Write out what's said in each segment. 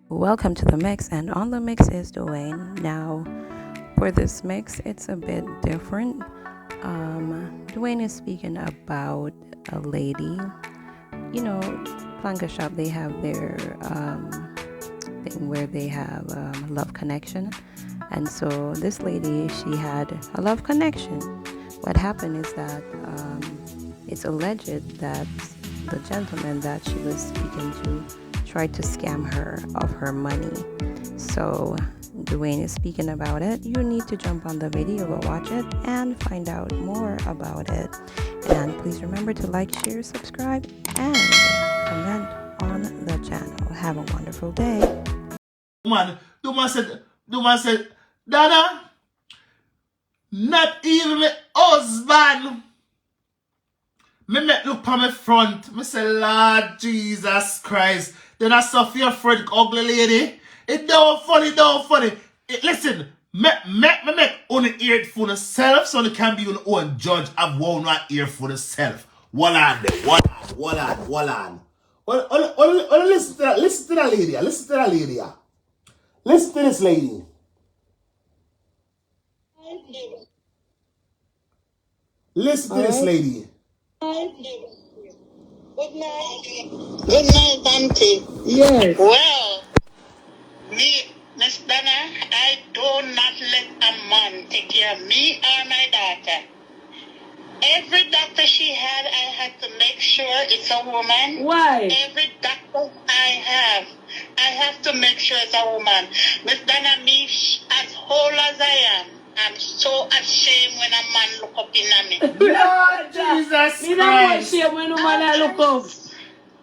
Welcome to the mix, and on the mix is Dwayne. Now, for this mix, it's a bit different. Dwayne is speaking about a lady. You know, Plankashop, they have their thing where they have a love connection. And so, this lady, she had a love connection. What happened is that it's alleged that the gentleman that she was speaking to tried to scam her of her money. So Dwayne is speaking about it. You need to jump on the video, go watch it, and find out more about it. And please remember to like, share, subscribe, and comment on the channel. Have a wonderful day. The man said, Dada, not even my husband. Me make look on my front. Me say, Lord Jesus Christ. Then I saw your friend ugly lady. It don't funny. Listen, me make only ear it for yourself so it can be your own judge of one not ear for yourself. Hold on. Listen to that lady. Listen to this lady. Listen to this lady. Good night, Auntie. Yes. Well, me, Miss Donna, I do not let a man take care of me or my daughter. Every doctor she had, I had to make sure it's a woman. Why? Every doctor I have to make sure it's a woman. Miss Donna, me, as whole as I am, I'm so ashamed when a man look up in me. Lord Jesus Me not Christ. ashamed when no man look up.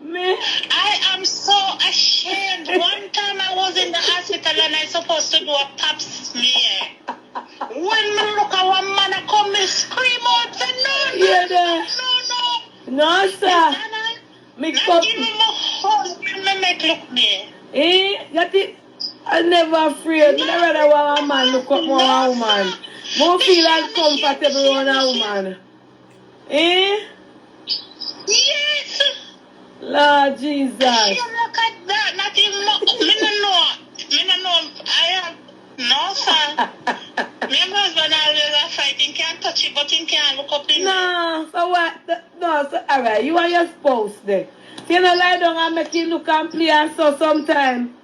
Me? I am so ashamed. One time I was in the hospital and I supposed to do a pap smear. When me look at one man, I come and scream out, say, no. No, sir. Me Not come. even my husband me make look me. That it. I'm never afraid. Me rather want a man look up more a woman. More feel uncomfortable around a woman. Yes. Lord Jesus. You look at that, not even, me no know, I have, no, sir. Me and my husband always are fighting, can't touch it, but he can't look up in No, so what? No, so alright, you and your spouse there. You know, lie down and make him look and play and so sometime.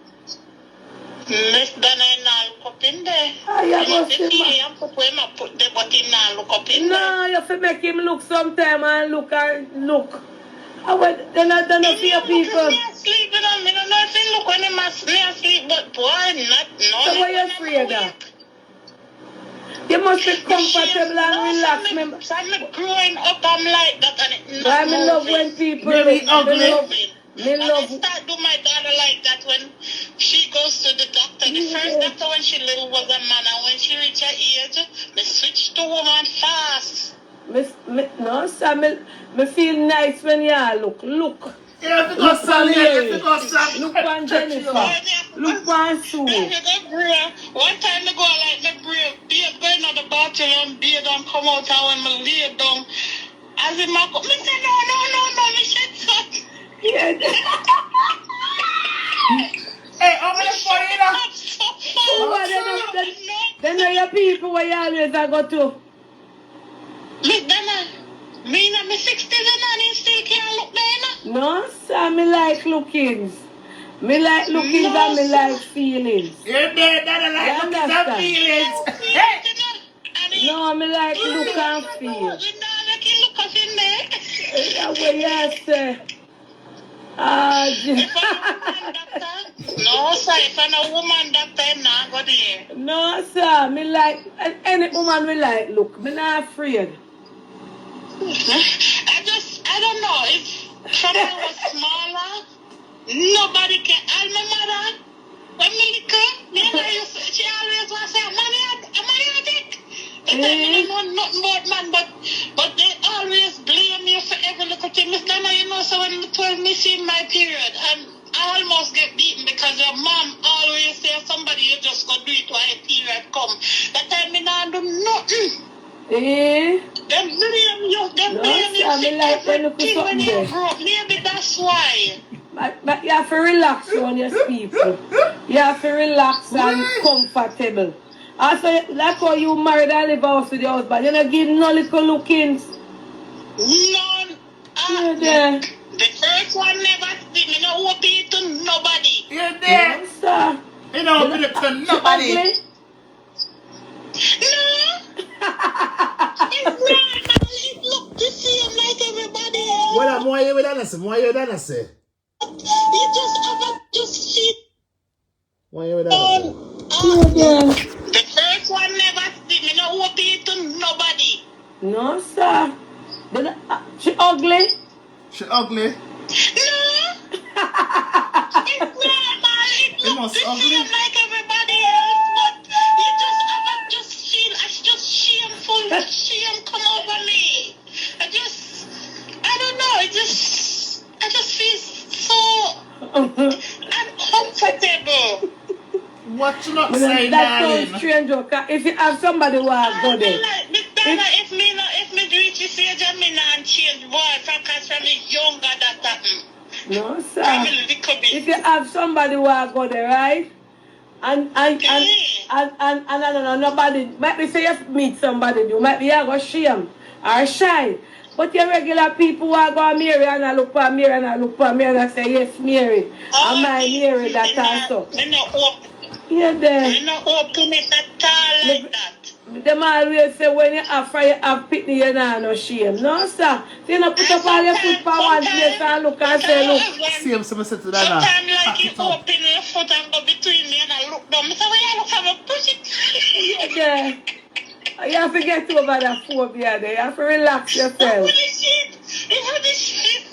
Miss Dana, I not look up in there. You must If he and put him up, put the but he not look up in there. No, you have to make him look sometime and look. Then I don't see your people. Me asleep, you know, me don't know if he look when he must me asleep, but boy, not, no. So why you afraid of? You must be comfortable and relaxed. I'm growing up, I'm like that, and it I love when people Very ugly. I start do my daughter like that when she goes to the doctor. The first doctor when she little was a man, and when she reach her age, me switch to woman fast. No, sir, me feel nice when you look. You have to go Sally. Look on Jennifer. Look on Sue. One time I go like me babe going on the bathroom, babe don't come out and when me lay down. As in my me say no, me shit suck. Yeah. Hey, I'm gonna for you now. Then are your people where you always go to. Miss Dana, me in my 60s and he still can't look there. No, sir, me like lookings. Me like lookings and me like feelings. You're dead, Dada, like lookings and feelings. Hey! No, me like look and feel. That's what you say. No, sir, if I'm a woman doctor, I'm not go there. No, sir, me like, any woman me like look. Me not afraid. I don't know, if someone was smaller, nobody can, and my mother, when me little, she always was say, money I take. And I don't know nothing about man, but they always blame you for every little thing. Miss Dana, you know, so when me 12 me see my period, and I almost get beaten because your mom always say somebody you just go do it while a period come. That time me not do nothing. Them blame you, No, sir, me like when you put something there. Maybe that's why. But you have to relax on your people. You have to relax and Wait. comfortable. Also, like how you married and live house with your husband. You don't give no little lookings. None. Yeah, there. The first one never see me no open it to nobody. You're there. No, sir. You don't open it to She nobody. ugly? No. It's normal. It look the same like everybody else. What am I with Anna say? What you done say? You just have a just fit What you with on. Anna say? Yeah. The first one never see me no open it to nobody. No, sir. She ugly? She ugly. No. It's normal. It It look must the ugly. same like everybody else, but you just have a just feel it's just shameful. Shame come over me. I don't know. I just feel so uncomfortable. What you not But say, that sounds darling? strange. Okay? If you have somebody who are I good, feel like Miss Donna, if me reach this age and me not change boy, because from me younger that happened. no, From sir. a little bit. If you have somebody who are good, right? And nobody might be say you meet somebody you might be go shame or shy. But your regular people who are going Mary and I look for Mary and I look for Mary and I say yes Mary. And my Mary that also. Me not open. Yeah there. Me not open it at all like that. Them always say when you have fire, you have pitney, you know no shame. No sir. So you not put up all your foot for one place and look and say look. Same some say to Dana. Sometimes like Pack you it up. open your foot and go between me and I look down. I say, well, you look have a push it. Yeah. You have to get over that phobia there. You have to relax Look yourself. for the shit. Look for the shit.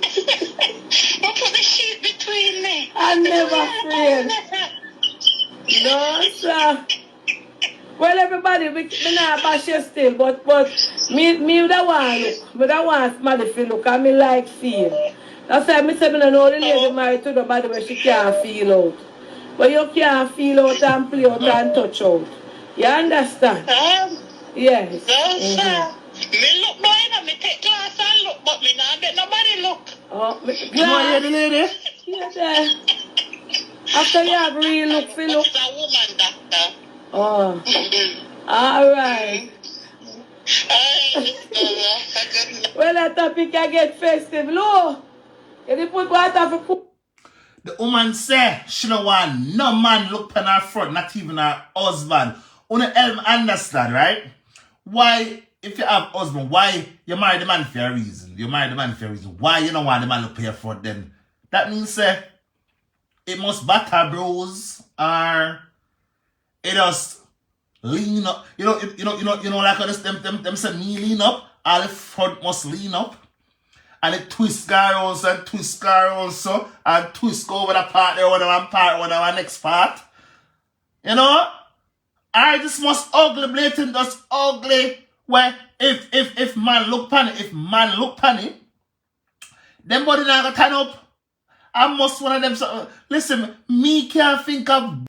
Look for the shit between me. I'm never afraid. No, sir. Well, everybody, me not bash you still, but me that want look. Me that want somebody feel look, and me like feel. That's why me say me no know the lady married to nobody where she can't feel out. But you can't feel out and play out and touch out. You understand? Yes. No, sir. Me look boy, and me take class and look, but me not get nobody look. Oh, You want to hear the lady? yeah, there. After you have real look, feel look. She's a woman doctor. Oh, all right. Well, that topic can get festive. Look, if you put water for cook. The woman say she don't want no man look on her front, not even her husband. Only help me understand, right? Why, if you have husband, why you marry the man for a reason? You marry the man for a reason. Why you don't want the man look on your front then? That means say it must batter bros or it just lean up. You know, like how them say knee lean up, all the front must lean up. And it twist around so and twist around so and twist over the part there one part one next part. You know? I just must ugly blatant just ugly where if man look pan it, them body not gonna turn up. I must one of them so listen, me can't think of